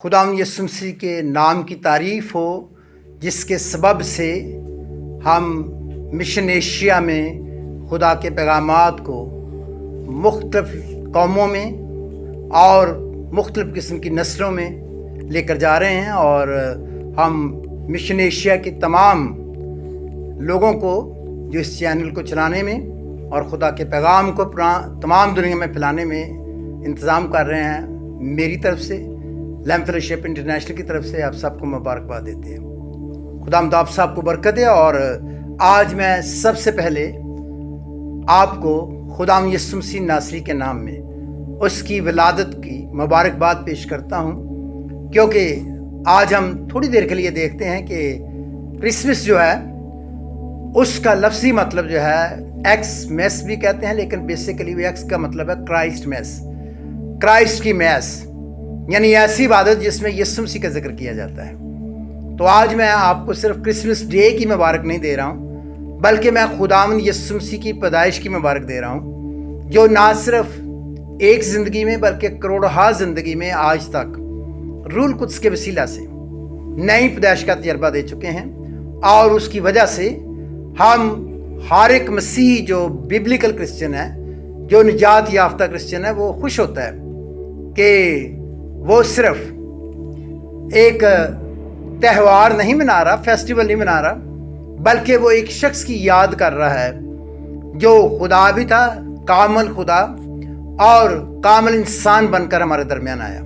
خداوند یسوع مسیح کے نام کی تعریف ہو، جس کے سبب سے ہم مشن ایشیا میں خدا کے پیغامات کو مختلف قوموں میں اور مختلف قسم کی نسلوں میں لے کر جا رہے ہیں، اور ہم مشن ایشیا کے تمام لوگوں کو جو اس چینل کو چلانے میں اور خدا کے پیغام کو تمام دنیا میں پھیلانے میں انتظام کر رہے ہیں، میری طرف سے لیم فیلوشپ انٹرنیشنل کی طرف سے آپ سب کو مبارکباد دیتے ہیں۔ خداوند آپ سب کو برکت دے۔ اور آج میں سب سے پہلے آپ کو خداوند یسوع مسیح ناصری کے نام میں اس کی ولادت کی مبارکباد پیش کرتا ہوں، کیونکہ آج ہم تھوڑی دیر کے لیے دیکھتے ہیں کہ کرسمس جو ہے اس کا لفظی مطلب جو ہے ایکس میس بھی کہتے ہیں، لیکن بیسیکلی وہ ایکس کا مطلب ہے کرائسٹ میس، کرائسٹ کی میس، یعنی ایسی عبادت جس میں یسوع مسیح کا ذکر کیا جاتا ہے۔ تو آج میں آپ کو صرف کرسمس ڈے کی مبارک نہیں دے رہا ہوں، بلکہ میں خداوند یسوع مسیح کی پیدائش کی مبارک دے رہا ہوں، جو نہ صرف ایک زندگی میں بلکہ کروڑہا زندگی میں آج تک روح القدس کے وسیلہ سے نئی پیدائش کا تجربہ دے چکے ہیں، اور اس کی وجہ سے ہم ہر ایک مسیحی جو ببلیکل کرسچن ہے، جو نجات یافتہ کرسچن ہے، وہ خوش ہوتا ہے کہ وہ صرف ایک تہوار نہیں منا رہا، فیسٹیول نہیں منا رہا، بلکہ وہ ایک شخص کی یاد کر رہا ہے جو خدا بھی تھا، کامل خدا اور کامل انسان بن کر ہمارے درمیان آیا،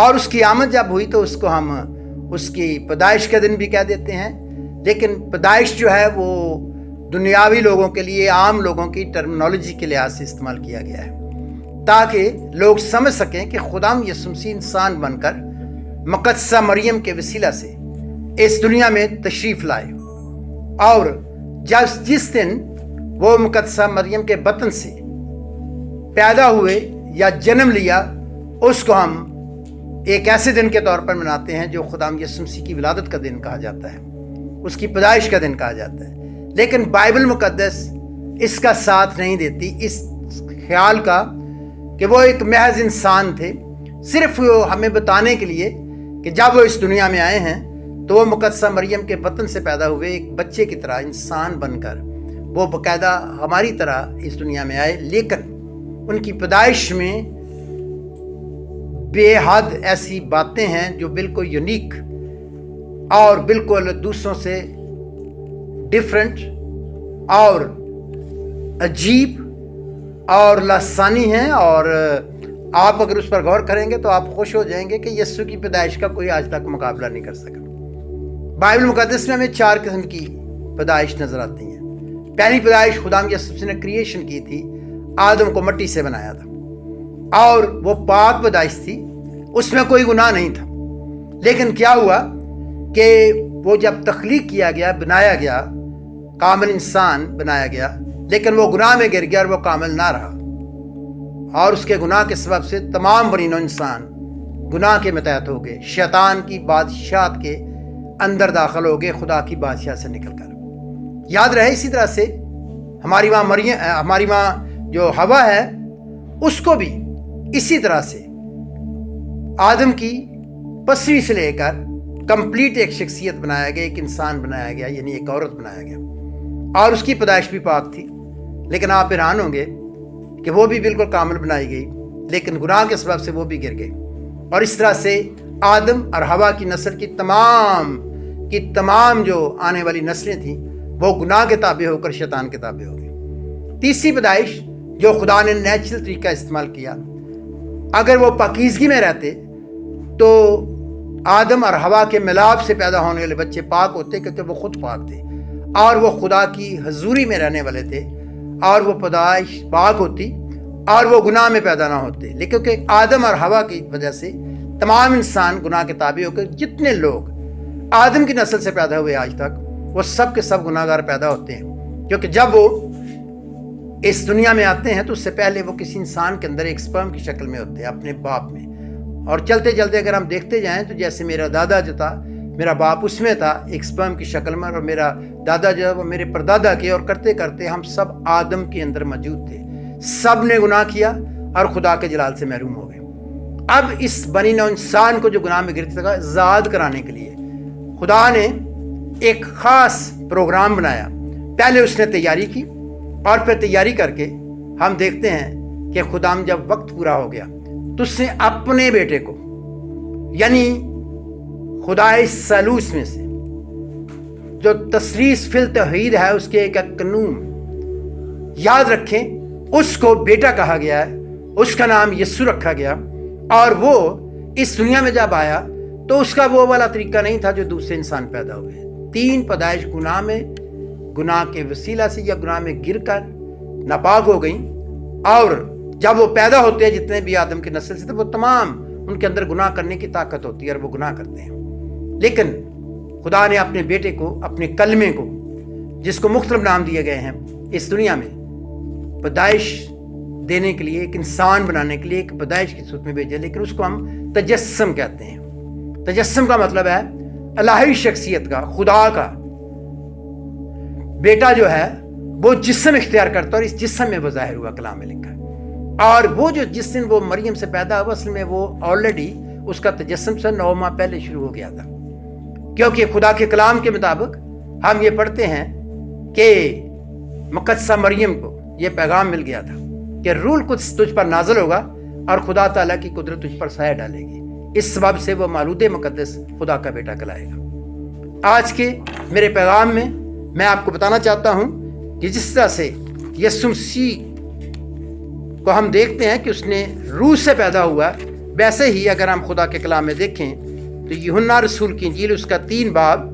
اور اس کی آمد جب ہوئی تو اس کو ہم اس کی پیدائش کا دن بھی کہہ دیتے ہیں، لیکن پیدائش جو ہے وہ دنیاوی لوگوں کے لیے، عام لوگوں کی ٹرمنالوجی کے لحاظ سے استعمال کیا گیا ہے، تاکہ لوگ سمجھ سکیں کہ خداوند یسوع مسیح انسان بن کر مقدسہ مریم کے وسیلہ سے اس دنیا میں تشریف لائے، اور جس دن وہ مقدسہ مریم کے بطن سے پیدا ہوئے یا جنم لیا، اس کو ہم ایک ایسے دن کے طور پر مناتے ہیں جو خداوند یسوع مسیح کی ولادت کا دن کہا جاتا ہے، اس کی پیدائش کا دن کہا جاتا ہے۔ لیکن بائبل مقدس اس کا ساتھ نہیں دیتی، اس خیال کا کہ وہ ایک محض انسان تھے، صرف وہ ہمیں بتانے کے لیے کہ جب وہ اس دنیا میں آئے ہیں تو وہ مقدسہ مریم کے بطن سے پیدا ہوئے، ایک بچے کی طرح انسان بن کر وہ باقاعدہ ہماری طرح اس دنیا میں آئے، لیکن ان کی پیدائش میں بے حد ایسی باتیں ہیں جو بالکل یونیک اور بالکل دوسروں سے ڈیفرنٹ اور عجیب اور لاسانی ہیں، اور آپ اگر اس پر غور کریں گے تو آپ خوش ہو جائیں گے کہ یسوع کی پیدائش کا کوئی آج تک مقابلہ نہیں کر سکا۔ بائبل مقدس میں ہمیں 4 قسم کی پیدائش نظر آتی ہیں۔ پہلی پیدائش خداوند یسوع مسیح نے کریشن کی تھی، آدم کو مٹی سے بنایا تھا، اور وہ پاک پیدائش تھی، اس میں کوئی گناہ نہیں تھا۔ لیکن کیا ہوا کہ وہ جب تخلیق کیا گیا، بنایا گیا، کامل انسان بنایا گیا، لیکن وہ گناہ میں گر گیا اور وہ کامل نہ رہا، اور اس کے گناہ کے سبب سے تمام بنی نوع انسان گناہ کے متحد ہو گئے، شیطان کی بادشاہت کے اندر داخل ہو گئے، خدا کی بادشاہ سے نکل کر۔ یاد رہے اسی طرح سے ہماری ماں جو ہوا ہے، اس کو بھی اسی طرح سے آدم کی پسوی سے لے کر کمپلیٹ ایک شخصیت بنایا گیا، ایک انسان بنایا گیا، یعنی ایک عورت بنایا گیا، اور اس کی پیدائش بھی پاک تھی۔ لیکن آپ حیران ہوں گے کہ وہ بھی بالکل کامل بنائی گئی، لیکن گناہ کے سبب سے وہ بھی گر گئی، اور اس طرح سے آدم اور ہوا کی نسل کی تمام جو آنے والی نسلیں تھیں وہ گناہ کے تابع ہو کر شیطان کے تابع ہو گئی۔ تیسری پیدائش جو خدا نے نیچرل طریقہ استعمال کیا، اگر وہ پاکیزگی میں رہتے تو آدم اور ہوا کے ملاپ سے پیدا ہونے والے بچے پاک ہوتے، کیونکہ وہ خود پاک تھے اور وہ خدا کی حضوری میں رہنے والے تھے، اور وہ پیدائش پاک ہوتی اور وہ گناہ میں پیدا نہ ہوتے۔ لیکن کیونکہ آدم اور ہوا کی وجہ سے تمام انسان گناہ کے تابع ہو کر جتنے لوگ آدم کی نسل سے پیدا ہوئے آج تک، وہ سب کے سب گناہ گار پیدا ہوتے ہیں، کیونکہ جب وہ اس دنیا میں آتے ہیں تو اس سے پہلے وہ کسی انسان کے اندر ایک سپرم کی شکل میں ہوتے ہیں، اپنے باپ میں، اور چلتے چلتے اگر ہم دیکھتے جائیں تو جیسے میرا دادا جو تھا، میرا باپ اس میں تھا ایک سپرم کی شکل میں، اور میرا دادا جو ہے وہ میرے پردادا کے، اور کرتے کرتے ہم سب آدم کے اندر موجود تھے۔ سب نے گناہ کیا اور خدا کے جلال سے محروم ہو گئے، اب اس بنی نوع انسان کو جو گناہ میں گرفتار تھا آزاد کرانے کے لیے خدا نے ایک خاص پروگرام بنایا. پہلے اس نے تیاری کی اور پھر تیاری کر کے ہم دیکھتے ہیں کہ خدا جب وقت پورا ہو گیا تو اس نے اپنے بیٹے کو یعنی خدائے ثالوث میں سے جو تثلیث فی التوحید ہے اس کے ایک قانون یاد رکھیں اس کو بیٹا کہا گیا ہے. اس کا نام یسوع رکھا گیا اور وہ اس دنیا میں جب آیا تو اس کا وہ والا طریقہ نہیں تھا جو دوسرے انسان پیدا ہوئے. 3 پیدائش گناہ میں گناہ کے وسیلہ سے یا گناہ میں گر کر ناپاک ہو گئیں اور جب وہ پیدا ہوتے ہیں جتنے بھی آدم کی نسل سے تو وہ تمام ان کے اندر گناہ کرنے کی طاقت ہوتی ہے اور وہ گناہ کرتے ہیں. لیکن خدا نے اپنے بیٹے کو اپنے کلمے کو جس کو مختلف نام دیے گئے ہیں اس دنیا میں پیدائش دینے کے لیے ایک انسان بنانے کے لیے ایک پیدائش کی صورت میں بھیجا. لیکن اس کو ہم تجسم کہتے ہیں. تجسم کا مطلب ہے الہی شخصیت کا خدا کا بیٹا جو ہے وہ جسم اختیار کرتا ہے اور اس جسم میں وہ ظاہر ہوا کلام میں لکھا ہے. اور وہ جو جس دن وہ مریم سے پیدا ہوا اصل میں وہ آلریڈی اس کا تجسم سے 9 ماہ پہلے شروع ہو گیا تھا. کیونکہ خدا کے کلام کے مطابق ہم یہ پڑھتے ہیں کہ مقدسہ مریم کو یہ پیغام مل گیا تھا کہ روح القدس تجھ پر نازل ہوگا اور خدا تعالیٰ کی قدرت تجھ پر سایہ ڈالے گی. اس سبب سے وہ مولود مقدس خدا کا بیٹا کہلائے گا. آج کے میرے پیغام میں آپ کو بتانا چاہتا ہوں کہ جس طرح سے یسوع مسیح کو ہم دیکھتے ہیں کہ اس نے روح سے پیدا ہوا ویسے ہی اگر ہم خدا کے کلام میں دیکھیں تو یوحنا رسول کی انجیل اس کا 3 باب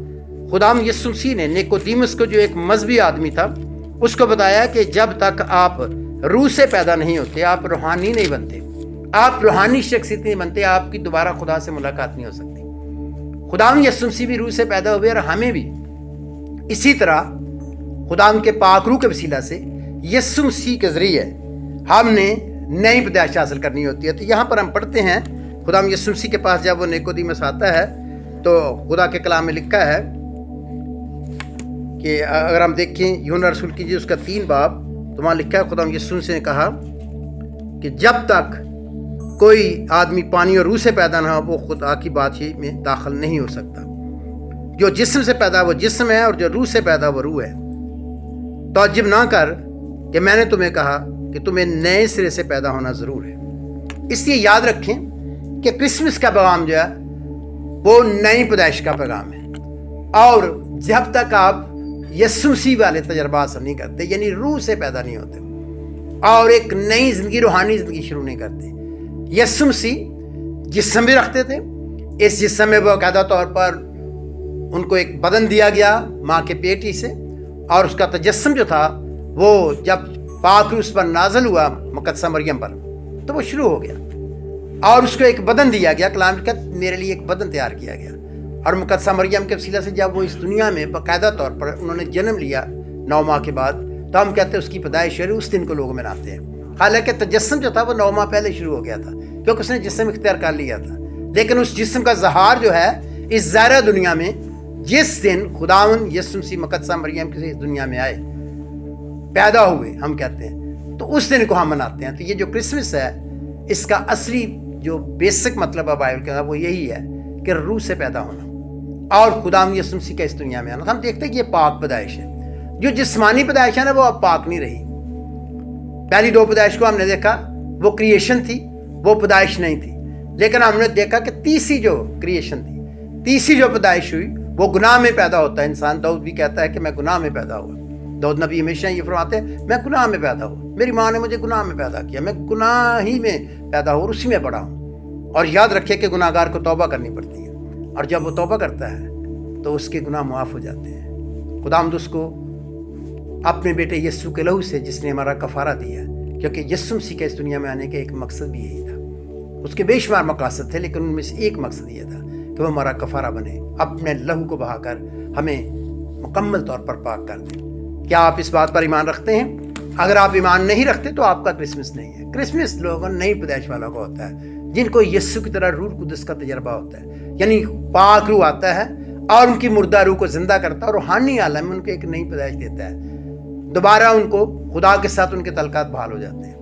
خدام یسوع مسیح نے نیکودیمس کو جو ایک مذہبی آدمی تھا اس کو بتایا کہ جب تک آپ روح سے پیدا نہیں ہوتے آپ روحانی نہیں بنتے, آپ روحانی شخصیت نہیں بنتے, آپ کی دوبارہ خدا سے ملاقات نہیں ہو سکتی. خدام یسوع مسیح بھی روح سے پیدا ہوئے اور ہمیں بھی اسی طرح خدام کے پاک روح کے وسیلہ سے یسوع مسیح کے ذریعے ہم نے نئی پیدائش حاصل کرنی ہوتی ہے. تو یہاں پر ہم پڑھتے ہیں خدام یسوع مسیح کے پاس جب وہ نیکودیمس آتا ہے تو خدا کے کلام میں لکھا ہے کہ اگر ہم دیکھیں یوحنا رسول کی اس کا 3 باب تو وہاں لکھا ہے خدام یسوع مسیح نے کہا کہ جب تک کوئی آدمی پانی اور روح سے پیدا نہ ہو وہ خدا کی بادشاہی میں داخل نہیں ہو سکتا. جو جسم سے پیدا وہ جسم ہے اور جو روح سے پیدا وہ روح ہے. تعجب نہ کر کہ میں نے تمہیں کہا کہ تمہیں نئے سرے سے پیدا ہونا ضرور ہے. اس لیے یاد رکھیں کہ کرسمس کا پیغام جو ہے وہ نئی پیدائش کا پیغام ہے. اور جب تک آپ یسوع مسیح والے تجربات سے نہیں کرتے یعنی روح سے پیدا نہیں ہوتے اور ایک نئی زندگی روحانی زندگی شروع نہیں کرتے. یسوع مسیح جسم بھی رکھتے تھے, اس جسم میں باقاعدہ طور پر ان کو ایک بدن دیا گیا ماں کے پیٹ ہی سے اور اس کا تجسم جو تھا وہ جب پاک روح اس پر نازل ہوا مقدسہ مریم پر تو وہ شروع ہو گیا اور اس کو ایک بدن دیا گیا. کلام کا میرے لیے ایک بدن تیار کیا گیا اور مقدسہ مریم کے وسیلہ سے جب وہ اس دنیا میں باقاعدہ طور پر انہوں نے جنم لیا 9 ماہ کے بعد تو ہم کہتے ہیں اس کی پیدائش ہے, اس دن کو لوگ مناتے ہیں. حالانکہ تجسم جو تھا وہ 9 ماہ پہلے شروع ہو گیا تھا کیونکہ اس نے جسم اختیار کر لیا تھا. لیکن اس جسم کا ظہار جو ہے اس ظاہرہ دنیا میں جس دن خداوند یسوع مسیح مقدسہ مریم کے اس دنیا میں آئے پیدا ہوئے ہم کہتے ہیں تو اس دن کو ہم مناتے ہیں. تو یہ جو کرسمس ہے اس کا اصلی جو بیسک مطلب ہے بائبل کا وہ یہی ہے کہ روح سے پیدا ہونا اور خداوند یسوع مسیح کا اس دنیا میں آنا. ہم دیکھتے ہیں کہ یہ پاک پیدائش ہے. جو جسمانی پیدائش ہے نا وہ اب پاک نہیں رہی. پہلی 2 پیدائش کو ہم نے دیکھا وہ کریشن تھی, وہ پیدائش نہیں تھی. لیکن ہم نے دیکھا کہ تیسری جو کریشن تھی, تیسری جو پیدائش ہوئی وہ گناہ میں پیدا ہوتا ہے انسان. داؤد بھی کہتا ہے کہ میں گناہ میں پیدا ہوا. داؤد نبی ہمیشہ یہ فرماتے ہیں میں گناہ میں پیدا ہوا, میری ماں نے مجھے گناہ میں پیدا کیا, میں گناہ ہی میں پیدا ہوا اور اسی میں بڑا ہوں. اور یاد رکھے کہ گناہ گار کو توبہ کرنی پڑتی ہے اور جب وہ توبہ کرتا ہے تو اس کے گناہ معاف ہو جاتے ہیں. خداوند اس کو اپنے بیٹے یسوع کے لہو سے جس نے ہمارا کفارہ دیا, کیونکہ یسوع مسیح کے اس دنیا میں آنے کا ایک مقصد بھی یہی تھا. اس کے بے شمار مقاصد تھے لیکن ان میں سے ایک مقصد یہ تھا کہ وہ ہمارا کفارہ بنے, اپنے لہو کو بہا کر ہمیں مکمل طور پر پاک کر دیں. کیا آپ اس بات پر ایمان رکھتے ہیں؟ اگر آپ ایمان نہیں رکھتے تو آپ کا کرسمس نہیں ہے. کرسمس لوگوں نئی پیدائش والوں کا ہوتا ہے جن کو یسوع کی طرح روح القدس کا تجربہ ہوتا ہے, یعنی پاک روح آتا ہے اور ان کی مردہ روح کو زندہ کرتا ہے اور روحانی عالم میں ان کو ایک نئی پیدائش دیتا ہے. دوبارہ ان کو خدا کے ساتھ ان کے تعلقات بحال ہو جاتے ہیں.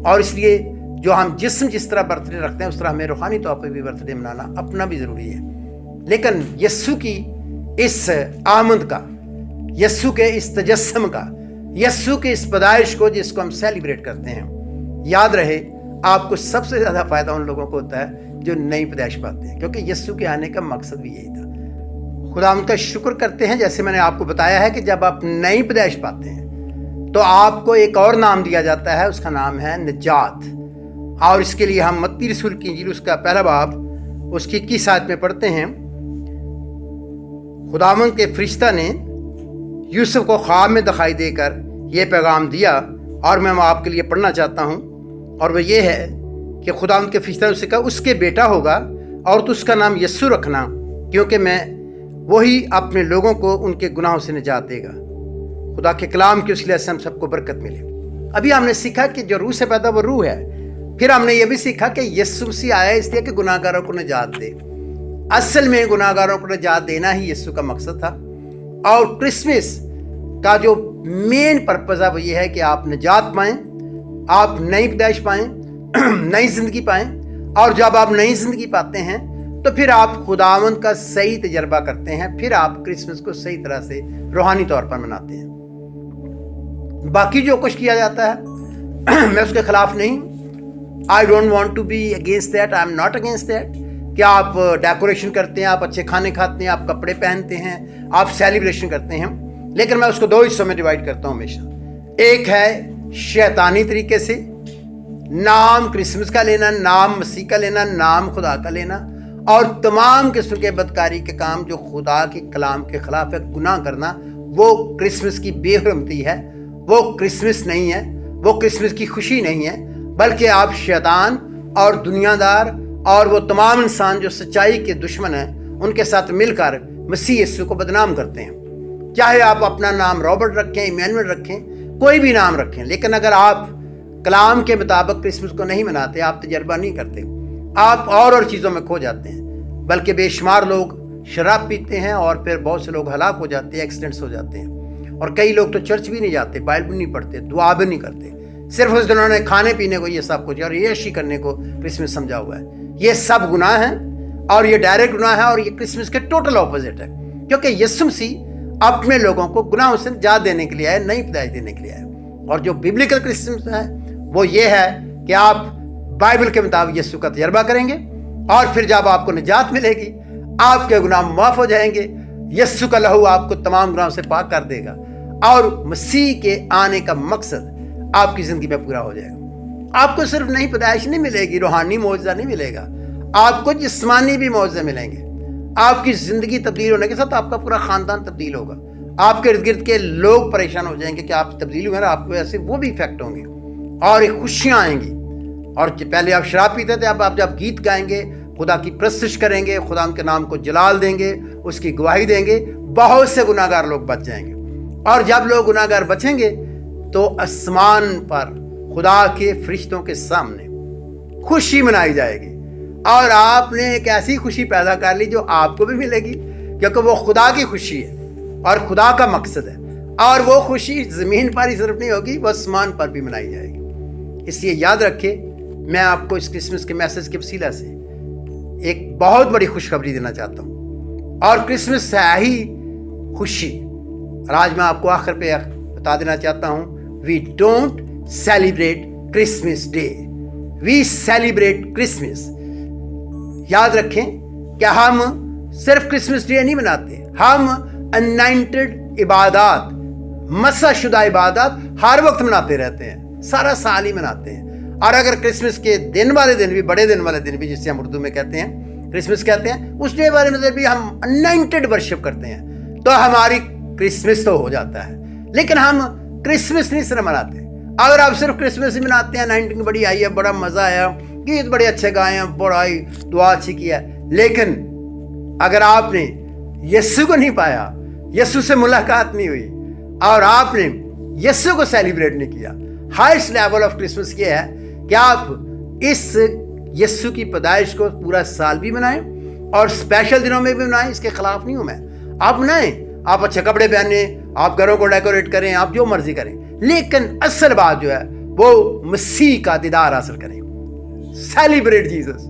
اور اس لیے जो हम जिस्म जिस तरह बर्थडे रखते हैं उस तरह हमें रूहानी तौर पर भी बर्थडे मनाना अपना भी ज़रूरी है। लेकिन यस्सु की इस आमद का, यस्सु के इस तजस्सम का, यस्सु की इस पैदाइश को जिसको हम सेलिब्रेट करते हैं, याद रहे आपको सबसे ज़्यादा फ़ायदा उन लोगों को होता है जो नई पैदाइश पाते हैं, क्योंकि यस्सु के आने का मकसद भी यही था। खुदा उनका शुक्र करते हैं, जैसे मैंने आपको बताया है कि जब आप नई पैदाइश पाते हैं तो आपको एक और नाम दिया जाता है, उसका नाम है निजात। और इसके लिए हम मत्ती रसूल की इंजील उसका पहला बाब उसकी 21 आयत में पढ़ते हैं। खुदावंद के फरिश्ता ने यूसुफ को ख्वाब में दिखाई देकर ये पैगाम दिया, और मैं आपके लिए पढ़ना चाहता हूँ। और वह ये है कि खुदावंद के फरिश्ता ने उससे कहा, उसके बेटा होगा और तो उसका नाम यस्सु रखना, क्योंकि मैं वही अपने लोगों को उनके गुनाहों से निजात देगा। खुदा के कलाम की वसीले से हम सबको बरकत मिले। अभी हमने सीखा कि जो रूह से पैदा वो रूह है। फिर हमने ये भी सीखा कि यस्सु मसीह आया इसलिए कि गुनाहगारों को निजात दे। असल में गुनाहगारों को निजात देना ही यस्सु का मकसद था। और क्रिसमस का जो मेन पर्पज़ है वो ये है कि आप निजात पाएँ, आप नई पैदाइश पाएँ, नई ज़िंदगी पाएँ। और जब आप नई ज़िंदगी पाते हैं तो फिर आप खुदावंद का सही तजर्बा करते हैं, फिर आप क्रिसमस को सही तरह से रूहानी तौर पर मनाते हैं। बाकी जो कुछ किया जाता है मैं उसके खिलाफ नहीं, I don't want to be against that, I am not against that. क्या आप डेकोरेशन करते हैं, आप अच्छे खाने खाते हैं, आप कपड़े पहनते हैं, आप सेलिब्रेशन करते हैं, लेकिन मैं उसको दो हिस्सों में डिवाइड करता हूँ हमेशा। एक है शैतानी तरीके से नाम क्रिसमस का लेना, नाम मसीह का लेना, नाम खुदा का लेना, और तमाम किस्म के बदकारी के काम जो खुदा के कलाम के खिलाफ है, गुनाह करना, वो क्रिसमस की बेहरमती है, वो क्रिसमस नहीं है, वो क्रिसमस की खुशी नहीं है, बल्कि आप शैतान और दुनियादार और वो तमाम इंसान जो सच्चाई के दुश्मन हैं उनके साथ मिलकर मसीह यीशु को बदनाम करते हैं। चाहे आप अपना नाम रॉबर्ट रखें, इमैनुअल रखें, कोई भी नाम रखें, लेकिन अगर आप कलाम के मुताबिक क्रिसमस को नहीं मनाते, आप तजर्बा नहीं करते, आप और चीज़ों में खो जाते हैं। बल्कि बेशुमार लोग शराब पीते हैं और फिर बहुत से लोग हलाक हो जाते हैं, एक्सीडेंट्स हो जाते हैं, और कई लोग तो चर्च भी नहीं जाते, बाइबल नहीं पढ़ते, दुआ भी नहीं करते, सिर्फ उस दिन उन्होंने खाने पीने को ये सब कुछ और ये ऐशी करने को क्रिसमस समझा हुआ है। ये सब गुनाह हैं और ये डायरेक्ट गुनाह है, और ये क्रिसमस के टोटल ऑपोजिट है, क्योंकि यीशु मसीह अपने लोगों को गुनाहों से निजात देने के लिए आए, नई पैदाइश देने के लिए आए। और जो बिब्लिकल क्रिसमस है वो ये है कि आप बाइबल के मुताबिक यीशु का तजर्बा करेंगे, और फिर जब आपको निजात मिलेगी, आपके गुनाह माफ़ हो जाएंगे, यीशु का लहू आपको तमाम गुनाहों से पाक कर देगा, और मसीह के आने का मकसद आपकी ज़िंदगी में पूरा हो जाएगा। आपको सिर्फ नई पैदाइश नहीं मिलेगी, रूहानी मौजज़ा नहीं मिलेगा, आपको जिस्मानी भी मौजज़े मिलेंगे। आपकी ज़िंदगी तब्दील होने के साथ आपका पूरा ख़ानदान तब्दील होगा। आपके इर्द गिर्द के लोग परेशान हो जाएंगे कि आप तब्दील हुए ना, आपको ऐसे वो भी इफेक्ट होंगे, और एक खुशियाँ आएंगी। और पहले आप शराब पीते थे, अब आप जब गीत गाएंगे, खुदा की प्रस्तुति करेंगे, खुदा के नाम को जलाल देंगे, उसकी गवाही देंगे, बहुत से गुनाहगार लोग बच जाएंगे। और जब लोग गुनाहगार बचेंगे तो आसमान पर खुदा के फरिश्तों के सामने खुशी मनाई जाएगी, और आपने एक ऐसी खुशी पैदा कर ली जो आपको भी मिलेगी, क्योंकि वो खुदा की खुशी है और खुदा का मकसद है। और वो खुशी ज़मीन पर ही सिर्फ नहीं होगी, वो आसमान पर भी मनाई जाएगी। इसलिए याद रखें, मैं आपको इस क्रिसमस के मैसेज के वसीला से एक बहुत बड़ी खुशखबरी देना चाहता हूँ, और क्रिसमस है ही खुशी। और आज मैं आपको आखिर पे बता देना चाहता हूँ, we don't celebrate Christmas day, we celebrate Christmas. याद रखें कि हम सिर्फ क्रिसमस डे नहीं मनाते, हम अनॉइंटेड इबादत, मसाशुदा इबादत हर वक्त मनाते रहते हैं, सारा साल ही मनाते हैं। और अगर क्रिसमस के दिन वाले दिन भी, बड़े दिन वाले दिन भी, जिसे हम उर्दू में कहते हैं क्रिसमस कहते हैं, उस डे वाले दिन भी हम अनॉइंटेड वर्शिप करते हैं, तो हमारी क्रिसमस तो हो जाता है। लेकिन हम क्रिसमस नहीं सिर्फ मनाते। अगर आप सिर्फ क्रिसमस ही मनाते हैं, 19 बड़ी आई है, बड़ा मज़ा आया, गीत बड़े अच्छे गाए हैं, बड़ा ही दुआ अच्छी किया, लेकिन अगर आपने यीशु को नहीं पाया, यीशु से मुलाकात नहीं हुई, और आपने यीशु को सेलिब्रेट नहीं किया, हाईएस्ट लेवल ऑफ क्रिसमस ये है कि आप इस यीशु की पैदाइश को पूरा साल भी मनाएं और स्पेशल दिनों में भी मनाएं। इसके खिलाफ नहीं हूं मैं, आप मनाएं, आप अच्छे कपड़े पहने, आप घरों को डेकोरेट करें, आप जो मर्जी करें, लेकिन असल बात जो है वो मसीह का दीदार हासिल करें। Celebrate Jesus.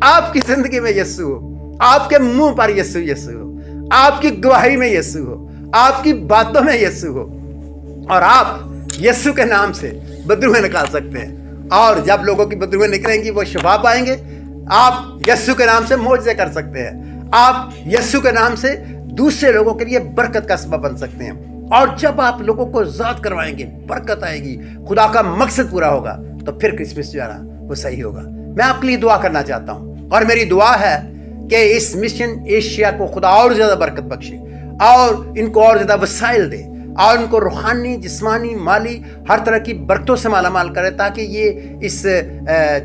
आपकी जिंदगी में यीशु हो, आपके मुंह पर यीशु यीशु हो, आपकी गवाही में यीशु हो, आपकी बातों में यीशु हो, और आप यीशु के नाम से बदरूहें निकाल सकते हैं। और जब लोगों की बदरूहें निकलेंगी वो शिफा पाएंगे। आप यीशु के नाम से मोजज़े कर सकते हैं। आप यीशु के नाम से दूसरे लोगों के लिए बरकत का सबब बन सकते हैं। और जब आप लोगों को ज़ात करवाएंगे, बरकत आएगी, खुदा का मकसद पूरा होगा, तो फिर क्रिसमस जो है ना वो सही होगा। मैं आपके लिए दुआ करना चाहता हूँ, और मेरी दुआ है कि इस मिशन एशिया को खुदा और ज़्यादा बरकत बख्शे, और इनको और ज़्यादा वसाइल दे, और उनको रूहानी, जिस्मानी, माली हर तरह की बरकतों से मालामाल करे, ताकि ये इस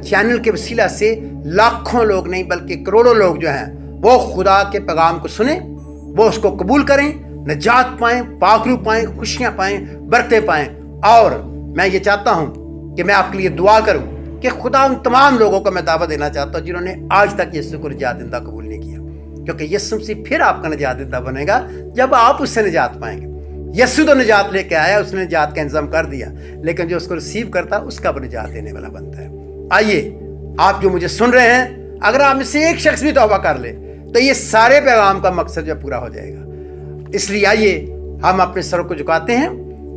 चैनल के वसीला से लाखों लोग नहीं बल्कि करोड़ों लोग जो हैं वो खुदा के पैगाम को सुने, वो उसको कबूल करें, निजात पाएँ, पाकरू पाएँ, खुशियाँ पाएँ, बरकतें पाएँ। और मैं ये चाहता हूँ कि मैं आपके लिए दुआ करूँ कि खुदा उन तमाम लोगों को मैं दावा देना चाहता हूँ जिन्होंने आज तक यीशु को निजात देंदा कबूल नहीं किया, क्योंकि यीशु मसीह फिर आपका निजात देंदा बनेगा जब आप उससे निजात पाएंगे। यीशु तो निजात लेके आया, उसने निजात का इंतजाम कर दिया, लेकिन जो उसको रिसीव करता है उसका वो निजात देने वाला बनता है। आइए, आप जो मुझे सुन रहे हैं, अगर आप में से एक शख्स भी तौबा कर ले तो ये सारे पैगाम का मकसद जो पूरा हो जाएगा। इसलिए आइए हम अपने सरों को झुकाते हैं,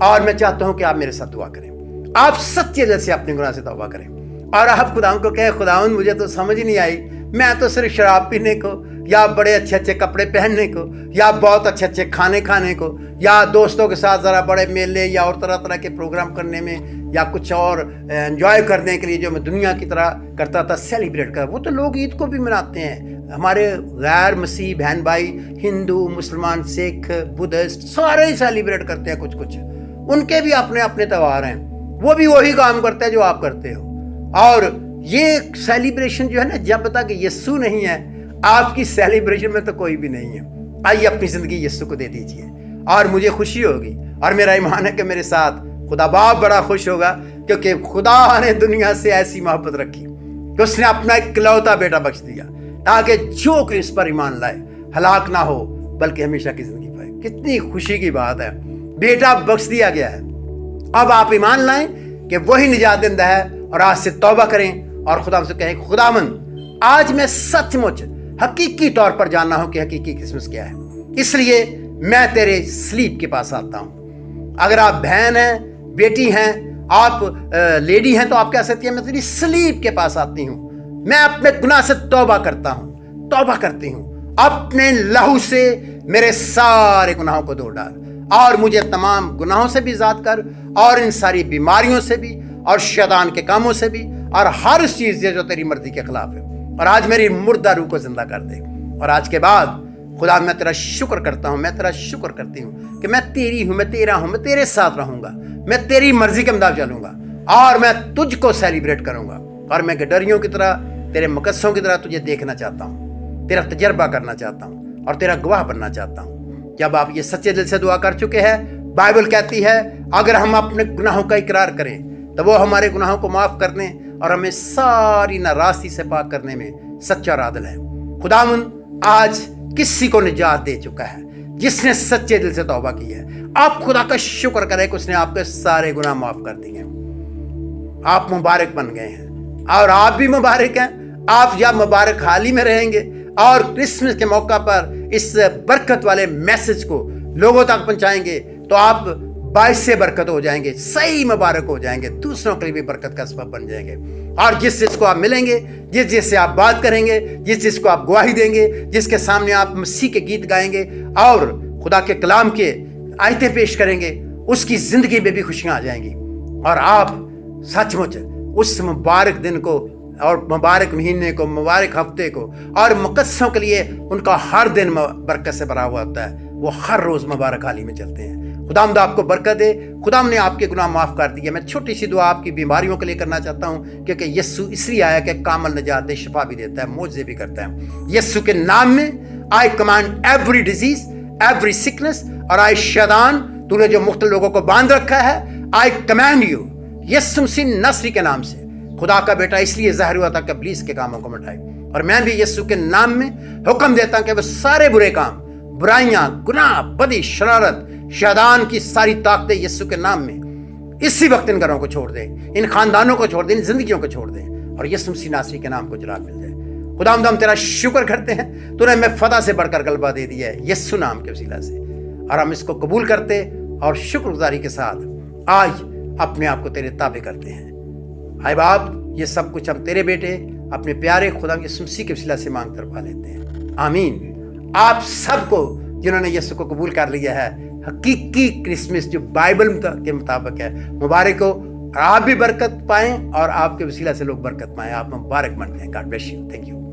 और मैं चाहता हूं कि आप मेरे साथ दुआ करें। आप सच्चे दिल से अपने गुनाह से तौबा करें, और आप खुदावंद को कहें, खुदावंद मुझे तो समझ ही नहीं आई, मैं तो सिर्फ शराब पीने को, या बड़े अच्छे अच्छे कपड़े पहनने को, या बहुत अच्छे अच्छे खाने खाने को, या दोस्तों के साथ ज़रा बड़े मेले या और तरह तरह के प्रोग्राम करने में, या कुछ और एंजॉय करने के लिए जो मैं दुनिया की तरह करता था, सेलिब्रेट कर। वो तो लोग ईद को भी मनाते हैं। हमारे गैर मसीह बहन भाई, हिंदू, मुसलमान, सिख, बुद्धिस्ट, सारे ही सेलिब्रेट करते हैं कुछ कुछ। उनके भी अपने अपने त्यौहार हैं, वो भी वही काम करते हैं जो आप करते हो। और ये सेलिब्रेशन जो है ना, जब तक यीशु नहीं है, आपकी सेलिब्रेशन में तो कोई भी नहीं है। आइए अपनी ज़िंदगी यीशु को दे दीजिए, और मुझे खुशी होगी, और मेरा ईमान है कि मेरे साथ खुदा बाप बड़ा खुश होगा, क्योंकि खुदा ने दुनिया से ऐसी मोहब्बत रखी कि उसने अपना इकलौता बेटा बख्श दिया, ताकि जो कि इस पर ईमान लाए हलाक ना हो बल्कि हमेशा की ज़िंदगी पाए। कितनी खुशी की बात है, बेटा बख्श दिया गया है। अब आप ईमान लाएं कि वही निजात देंदा है, और आज से तौबा करें और खुदा से कहें, खुदावंद आज मैं सचमुच हकीकी तौर पर जानना हूं कि हकीकी क्रिसमस क्या है, इसलिए मैं तेरे स्लीप के पास आता हूं। अगर आप बहन हैं, बेटी हैं, आप लेडी हैं, तो आप कह सकती हैं, मैं तेरी स्लीप के पास आती हूं, मैं अपने गुनाह से तौबा करता हूं, तौबा करती हूं, अपने लहू से मेरे सारे गुनाहों को धो डाल, और मुझे तमाम गुनाहों से भी आज़ाद कर, और इन सारी बीमारियों से भी, और शैतान के कामों से भी, और हर उस चीज़ से जो तेरी मर्जी के खिलाफ है। और आज मेरी मुर्दा रूह को जिंदा कर दे। और आज के बाद खुदा मैं तेरा शुक्र करता हूँ, मैं तेरा शुक्र करती हूँ कि मैं तेरी हूँ, मैं तेरा हूँ, मैं तेरे साथ रहूँगा, मैं तेरी मर्जी के मुताबिक चलूँगा, और मैं तुझको सेलिब्रेट करूँगा, और मैं गडरियों की तरह, तेरे मुकद्दसों की तरह तुझे देखना चाहता हूँ, तेरा तजर्बा करना चाहता हूँ, और तेरा गवाह बनना चाहता हूँ। जब आप ये सच्चे दिल से दुआ कर चुके हैं, बाइबल कहती है अगर हम अपने गुनाहों का इकरार करें तो वो हमारे गुनाहों को माफ़ करने और हमें सारी नाराज़गी से पाक करने में सच्चा और आदिल है। खुदावंद आज किसी को निजात दे चुका है जिसने सच्चे दिल से तौबा की है। आप खुदा का शुक्र करें कि उसने आपके सारे गुनाह माफ़ कर दिए हैं। आप मुबारक बन गए हैं, और आप भी मुबारक हैं। आप जब मुबारक हाली में रहेंगे और क्रिसमस के मौका पर इस बरकत वाले मैसेज को लोगों तक पहुंचाएंगे तो आप बाइस से बरकत हो जाएंगे, सही मुबारक हो जाएंगे, दूसरों के लिए भी बरकत का सबब बन जाएंगे। और जिस जिसको आप मिलेंगे, जिस जिससे आप बात करेंगे, जिस जिसको आप गवाही देंगे, जिसके सामने आप मसीह के गीत गाएंगे और खुदा के कलाम के आयतें पेश करेंगे, उसकी ज़िंदगी में भी खुशियाँ आ जाएंगी। और आप सचमुच उस मुबारक दिन को और मुबारक महीने को, मुबारक हफ्ते को और मुकद्दसों के लिए उनका हर दिन बरकत से भरा हुआ होता है। वो हर रोज़ मुबारक हाली में चलते हैं। खुदावंद आपको बरकत दे। खुदावंद ने आपके गुनाह माफ़ कर दिए। मैं छोटी सी दुआ आपकी बीमारियों के लिए करना चाहता हूँ, क्योंकि यीशु इसलिए आया कि कामल निजात दे, शिफा भी देता है, मोज़े भी करता है। यीशु के नाम में आई command every disease, every sickness, और आई शैतान, तूने जो मुख्तलिफ लोगों को बांध रखा है, आई कमांड यू यीशु मसीह नसरी के नाम से, खुदा का बेटा इसलिए ज़ाहिर हुआ था कि इब्लीस के कामों को मिटाए। और मैं भी यीशु के नाम में हुक्म देता हूँ कि वह सारे बुरे काम, बुराइयां, गुनाह, बदी, शरारत, शैतान की सारी ताकतें यीशु के नाम में इसी वक्त इन घरों को छोड़ दें, इन खानदानों को छोड़ दें, इन जिंदगियों को छोड़ दें। اور یسوع مسیح ناصری کے نام کو جلال مل جائے۔ خداوند ہم تیرا شکر کرتے ہیں، تو نے ہمیں فتح سے بڑھ کر غلبہ دے دیا ہے یسوع نام کے وسیلہ سے، اور ہم اس کو قبول کرتے اور شکر گزاری کے ساتھ آج اپنے آپ کو تیرے تابع کرتے ہیں۔ اے باپ، یہ سب کچھ ہم تیرے بیٹے اپنے پیارے خدا یسوع مسیح کے وسیلہ سے مانگ کر پا لیتے ہیں، آمین۔ آپ سب کو جنہوں نے یسوع کو قبول کر لیا ہے، حقیقی کرسمس جو بائبل کے مطابق ہے، مبارک ہو، اور آپ بھی برکت پائیں اور آپ کے وسیلہ سے لوگ برکت پائیں۔ آپ مبارک منتے ہیں۔ God bless you, thank you.